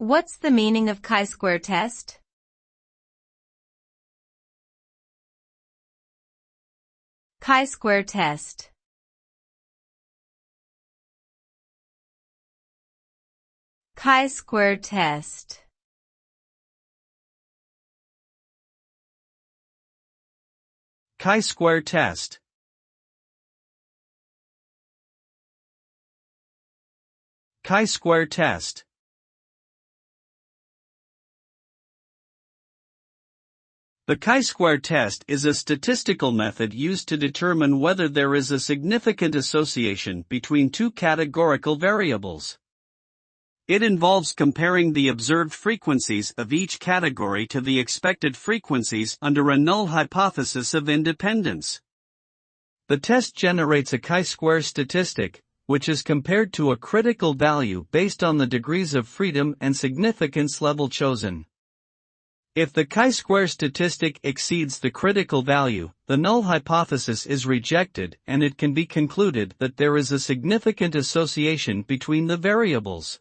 What's the meaning of chi-square test? Chi-square test. Chi-square test. Chi-square test. Chi-square test. The chi-square test is a statistical method used to determine whether there is a significant association between two categorical variables. It involves comparing the observed frequencies of each category to the expected frequencies under a null hypothesis of independence. The test generates a chi-square statistic, which is compared to a critical value based on the degrees of freedom and significance level chosen. If the chi-square statistic exceeds the critical value, the null hypothesis is rejected and it can be concluded that there is a significant association between the variables.